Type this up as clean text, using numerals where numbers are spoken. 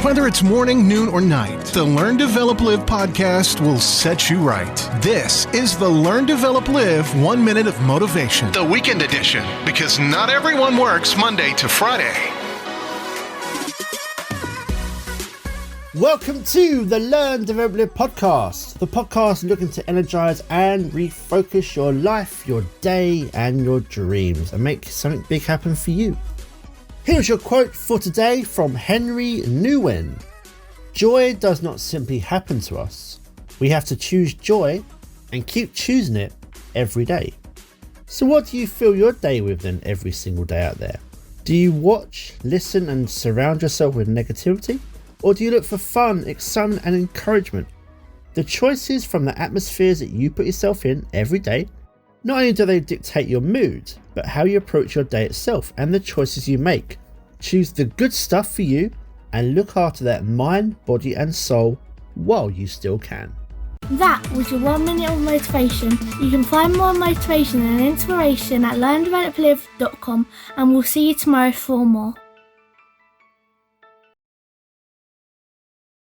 Whether it's morning, noon, or night, the Learn, Develop, Live podcast will set you right. This is the Learn, Develop, Live 1 Minute of Motivation, the weekend edition, because not everyone works Monday to Friday. Welcome to the Learn, Develop, Live podcast, the podcast looking to energize and refocus your life, your day, and your dreams, and make something big happen for you. Here's your quote for today from Henry Nguyen. Joy does not simply happen to us. We have to choose joy and keep choosing it every day. So what do you fill your day with then every single day out there? Do you watch, listen, and surround yourself with negativity? Or do you look for fun, excitement, and encouragement? The choices from the atmospheres that you put yourself in every day, not only do they dictate your mood, but how you approach your day itself and the choices you make. Choose the good stuff for you and look after that mind, body, and soul while you still can. That was your 1 minute of motivation. You can find more motivation and inspiration at learndeveloplive.com, and we'll see you tomorrow for more.